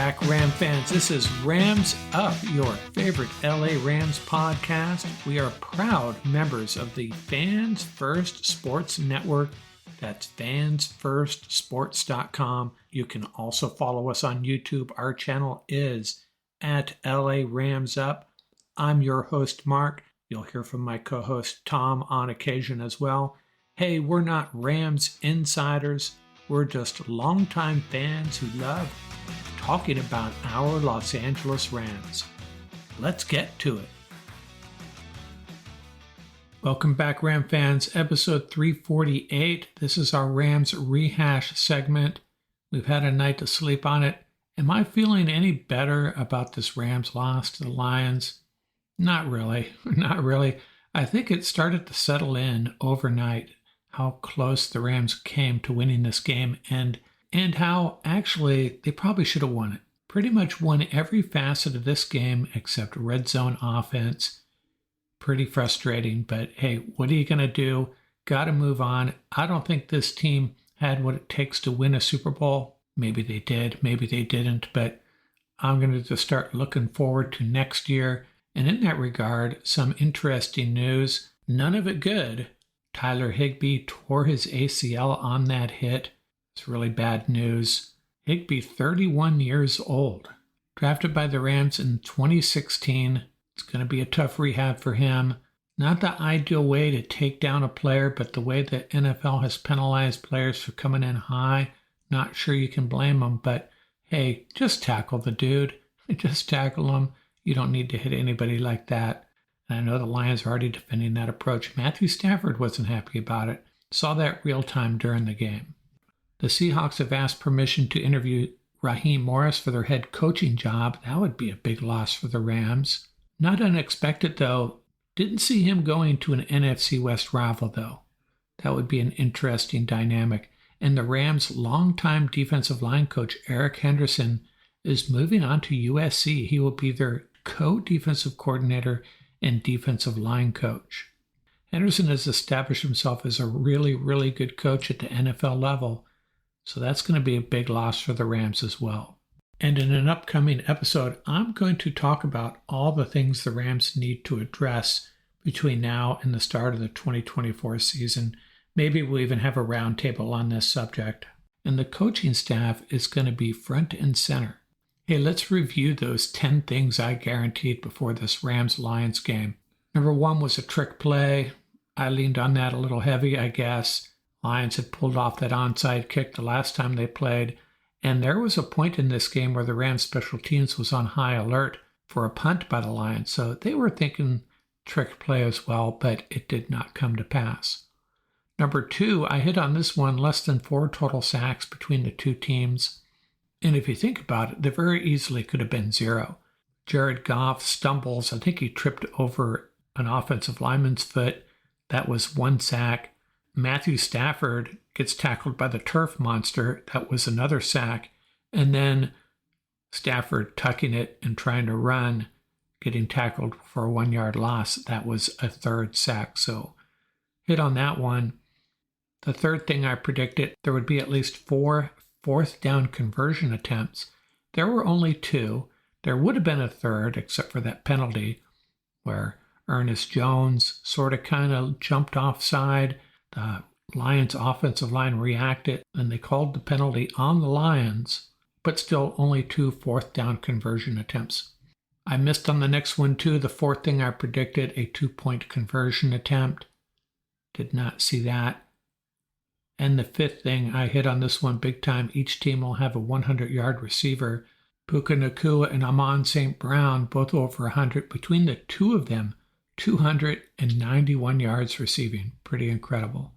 back, Ram fans. This is Rams Up, your favorite LA Rams podcast. We are proud members of the Fans First Sports Network. That's fansfirstsports.com. You can also follow us on YouTube. Our channel is at LA Rams Up. I'm your host, Mark. You'll hear from my co-host, Tom, on occasion as well. Hey, we're not Rams insiders. We're just longtime fans who love talking about our Los Angeles Rams. Let's get to it. Welcome back, Ram fans. Episode 348. This is our Rams Rehash segment. We've had a night to sleep on it. Am I feeling any better about this Rams loss to the Lions? Not really. Not really. I think it started to settle in overnight how close the Rams came to winning this game and how actually they probably should have won it. Pretty much won every facet of this game except red zone offense. Pretty frustrating, but hey, what are you going to do? Got to move on. I don't think this team had what it takes to win a Super Bowl. Maybe they did, maybe they didn't, but I'm going to just start looking forward to next year. And in that regard, some interesting news. None of it good. Tyler Higbee tore his ACL on that hit. It's really bad news. Higbee, 31 years old, drafted by the Rams in 2016. It's going to be a tough rehab for him. Not the ideal way to take down a player, but the way the NFL has penalized players for coming in high, not sure you can blame them. But hey, just tackle the dude. Just tackle him. You don't need to hit anybody like that. And I know the Lions are already defending that approach. Matthew Stafford wasn't happy about it. Saw that real time during the game. The Seahawks have asked permission to interview Raheem Morris for their head coaching job. That would be a big loss for the Rams. Not unexpected, though. Didn't see him going to an NFC West rival, though. That would be an interesting dynamic. And the Rams' longtime defensive line coach, Eric Henderson, is moving on to USC. He will be their co-defensive coordinator and defensive line coach. Henderson has established himself as a really, really good coach at the NFL level, so that's going to be a big loss for the Rams as well. And in an upcoming episode, I'm going to talk about all the things the Rams need to address between now and the start of the 2024 season. Maybe we'll even have a roundtable on this subject. And the coaching staff is going to be front and center. Hey, let's review those 10 things I guaranteed before this Rams-Lions game. Number 1 was a trick play. I leaned on that a little heavy, I guess. Lions had pulled off that onside kick the last time they played. And there was a point in this game where the Rams special teams was on high alert for a punt by the Lions. So they were thinking trick play as well, but it did not come to pass. Number 2, I hit on this one, less than 4 total sacks between the two teams. And if you think about it, there very easily could have been 0. Jared Goff stumbles. I think he tripped over an offensive lineman's foot. That was 1 sack. Matthew Stafford gets tackled by the turf monster. That was another sack. And then Stafford tucking it and trying to run, getting tackled for a 1-yard loss. That was a 3rd sack. So hit on that one. The 3rd thing I predicted, there would be at least 4 fourth down conversion attempts. There were only 2. There would have been a 3rd, except for that penalty where Ernest Jones sort of kind of jumped offside. The Lions offensive line reacted, and they called the penalty on the Lions, but still only 2 fourth down conversion attempts. I missed on the next one too. The 4th thing I predicted, a 2-point conversion attempt. Did not see that. And the 5th thing, I hit on this one big time. Each team will have a 100-yard receiver. Puka Nacua and Amon St. Brown, both over 100. Between the two of them, 291 yards receiving. Pretty incredible.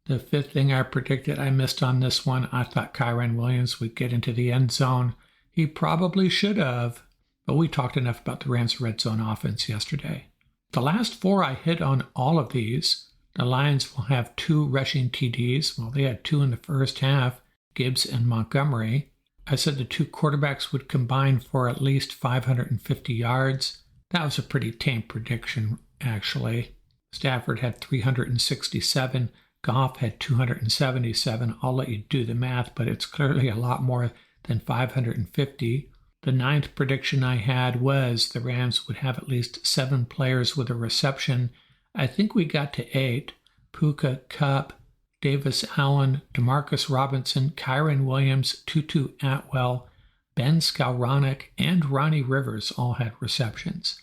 The 5th thing I predicted, I missed on this one. I thought Kyren Williams would get into the end zone. He probably should have, but we talked enough about the Rams' red zone offense yesterday. The last 4, I hit on all of these. The Lions will have 2 rushing TDs. Well, they had 2 in the first half, Gibbs and Montgomery. I said the 2 quarterbacks would combine for at least 550 yards. That was a pretty tame prediction, actually. Stafford had 367. Goff had 277. I'll let you do the math, but it's clearly a lot more than 550. The ninth prediction I had was the Rams would have at least 7 players with a reception. I think we got to 8. Puka, Kupp, Davis Allen, Demarcus Robinson, Kyron Williams, Tutu Atwell, Ben Skowronek, and Ronnie Rivers all had receptions.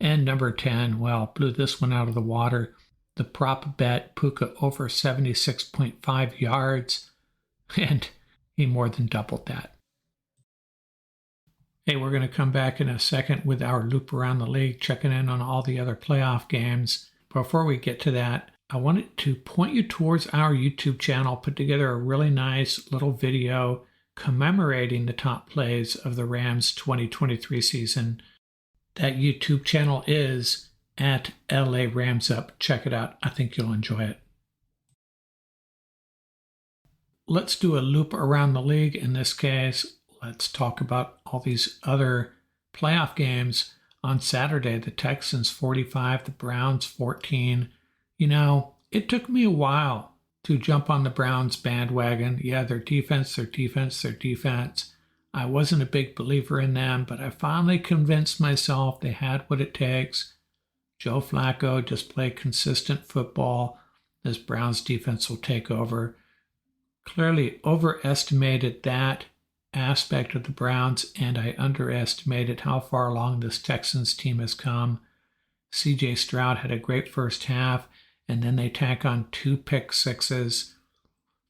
And number 10, well, blew this one out of the water. The prop bet, Puka over 76.5 yards, and he more than doubled that. Hey, we're going to come back in a second with our loop around the league, checking in on all the other playoff games. Before we get to that, I wanted to point you towards our YouTube channel, put together a really nice little video commemorating the top plays of the Rams 2023 season. That YouTube channel is at LA Rams Up. Check it out. I think you'll enjoy it. Let's do a loop around the league. In this case, let's talk about all these other playoff games. On Saturday, the Texans 45, the Browns 14. You know, it took me a while to jump on the Browns bandwagon. Yeah, their defense. I wasn't a big believer in them, but I finally convinced myself they had what it takes. Joe Flacco just played consistent football. This Browns defense will take over. Clearly overestimated that aspect of the Browns, and I underestimated how far along this Texans team has come. C.J. Stroud had a great first half, and then they tack on 2 pick sixes.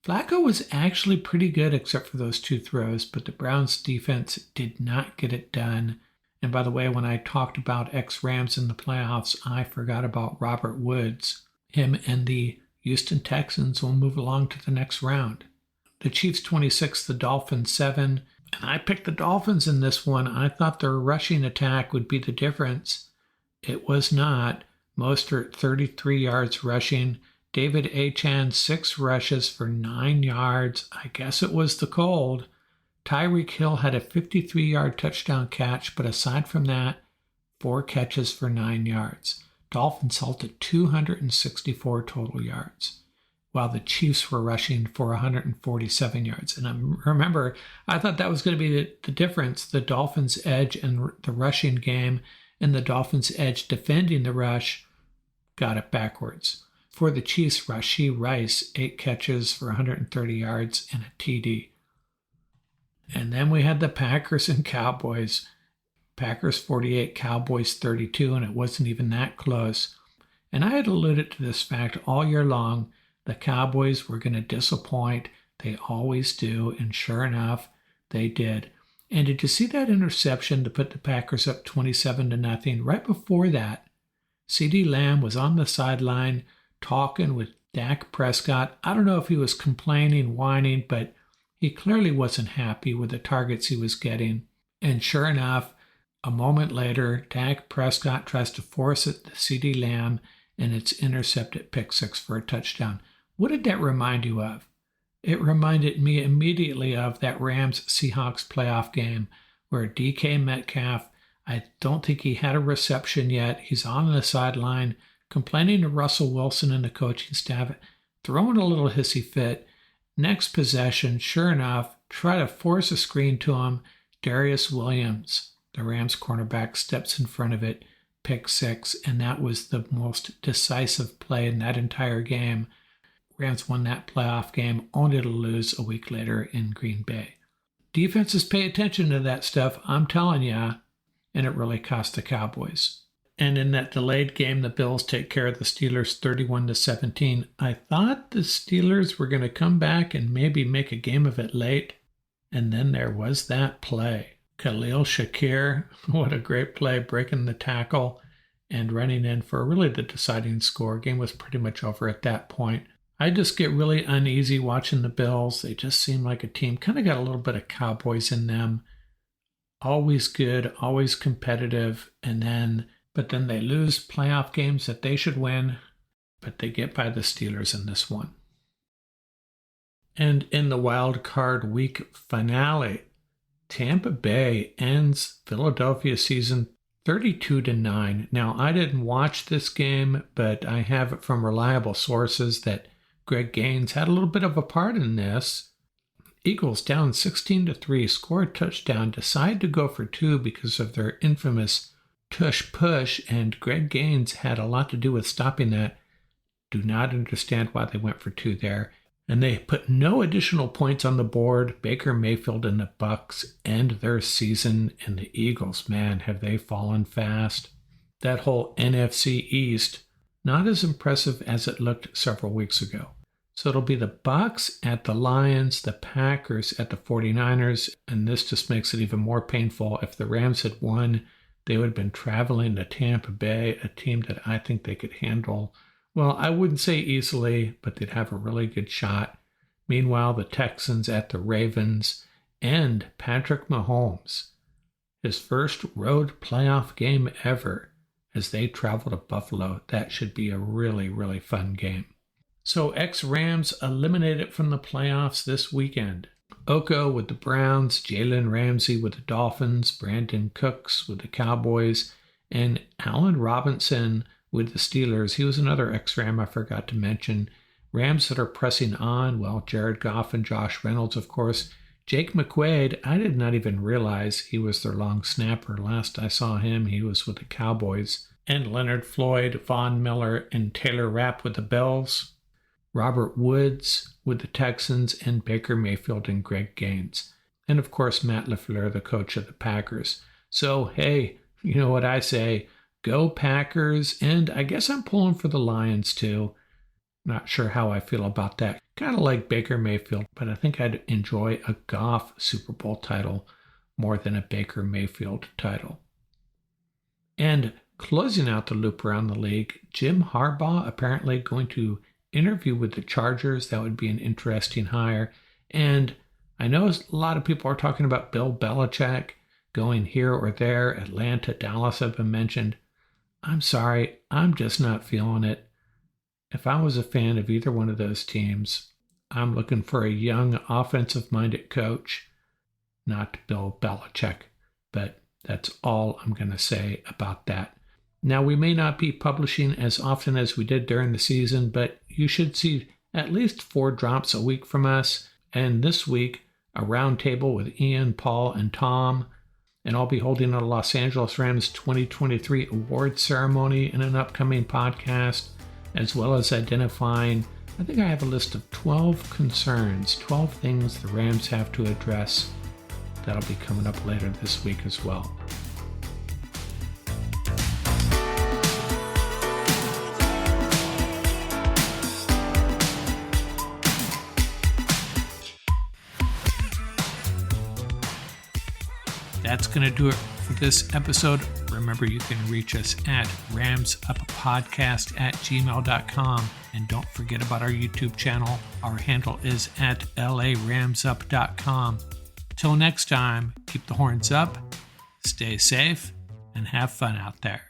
Flacco was actually pretty good except for those 2 throws, but the Browns defense did not get it done. And by the way, when I talked about ex-Rams in the playoffs, I forgot about Robert Woods. Him and the Houston Texans will move along to the next round. The Chiefs 26, the Dolphins 7. And I picked the Dolphins in this one. I thought their rushing attack would be the difference. It was not. Mostert 33 yards rushing. David Achane 6 rushes for 9 yards. I guess it was the cold. Tyreek Hill had a 53-yard touchdown catch, but aside from that, 4 catches for 9 yards. Dolphins held to 264 total yards, while the Chiefs were rushing for 147 yards. And remember, I thought that was going to be the difference, the Dolphins' edge in the rushing game and the Dolphins' edge defending the rush. Got it backwards. For the Chiefs, Rashee Rice, 8 catches for 130 yards and a TD. And then we had the Packers and Cowboys. Packers 48, Cowboys 32, and it wasn't even that close. And I had alluded to this fact all year long. The Cowboys were going to disappoint. They always do, and sure enough, they did. And did you see that interception to put the Packers up 27-0? Right before that, CeeDee Lamb was on the sideline talking with Dak Prescott. I don't know if he was complaining, whining, but he clearly wasn't happy with the targets he was getting. And sure enough, a moment later, Dak Prescott tries to force it to CeeDee Lamb, and it's intercepted pick 6 for a touchdown. What did that remind you of? It reminded me immediately of that Rams-Seahawks playoff game where DK Metcalf, I don't think he had a reception yet. He's on the sideline complaining to Russell Wilson and the coaching staff, throwing a little hissy fit. Next possession, sure enough, try to force a screen to him. Darius Williams, the Rams cornerback, steps in front of it, pick 6, and that was the most decisive play in that entire game. Rams won that playoff game, only to lose a week later in Green Bay. Defenses pay attention to that stuff, I'm telling ya, and it really cost the Cowboys. And in that delayed game, the Bills take care of the Steelers 31-17. I thought the Steelers were going to come back and maybe make a game of it late. And then there was that play. Khalil Shakir, what a great play, breaking the tackle and running in for really the deciding score. Game was pretty much over at that point. I just get really uneasy watching the Bills. They just seem like a team, kind of got a little bit of Cowboys in them. Always good, always competitive, but then they lose playoff games that they should win, but they get by the Steelers in this one. And in the wild card week finale, Tampa Bay ends Philadelphia season 32-9. Now, I didn't watch this game, but I have it from reliable sources that Greg Gaines had a little bit of a part in this. Eagles down 16-3, score a touchdown, decide to go for two because of their infamous tush push, and Greg Gaines had a lot to do with stopping that. Do not understand why they went for two there. And they put no additional points on the board. Baker Mayfield and the Bucs end their season, and the Eagles, man, have they fallen fast. That whole NFC East, not as impressive as it looked several weeks ago. So it'll be the Bucs at the Lions, the Packers at the 49ers, and this just makes it even more painful. If the Rams had won, they would have been traveling to Tampa Bay, a team that I think they could handle. Well, I wouldn't say easily, but they'd have a really good shot. Meanwhile, the Texans at the Ravens and Patrick Mahomes, his first road playoff game ever as they travel to Buffalo. That should be a really, really fun game. So ex-Rams eliminated from the playoffs this weekend. Oko with the Browns, Jalen Ramsey with the Dolphins, Brandon Cooks with the Cowboys, and Allen Robinson with the Steelers. He was another ex-Ram I forgot to mention. Rams that are pressing on, well, Jared Goff and Josh Reynolds, of course. Jake McQuaid, I did not even realize he was their long snapper. Last I saw him, he was with the Cowboys. And Leonard Floyd, Von Miller, and Taylor Rapp with the Bills. Robert Woods with the Texans, and Baker Mayfield and Greg Gaines. And of course, Matt LaFleur, the coach of the Packers. So, hey, you know what I say? Go Packers, and I guess I'm pulling for the Lions too. Not sure how I feel about that. Kind of like Baker Mayfield, but I think I'd enjoy a Goff Super Bowl title more than a Baker Mayfield title. And closing out the loop around the league, Jim Harbaugh apparently going to interview with the Chargers. That would be an interesting hire. And I know a lot of people are talking about Bill Belichick going here or there. Atlanta, Dallas have been mentioned. I'm sorry, I'm just not feeling it. If I was a fan of either one of those teams, I'm looking for a young, offensive-minded coach, not Bill Belichick. But that's all I'm going to say about that. Now, we may not be publishing as often as we did during the season, but you should see at least 4 drops a week from us. And this week, a roundtable with Ian, Paul, and Tom. And I'll be holding a Los Angeles Rams 2023 award ceremony in an upcoming podcast, as well as identifying, I think I have a list of 12 concerns, 12 things the Rams have to address. That'll be coming up later this week as well. That's going to do it for this episode. Remember, you can reach us at ramsuppodcast@gmail.com. And don't forget about our YouTube channel. Our handle is at laramsup.com. Till next time, keep the horns up, stay safe, and have fun out there.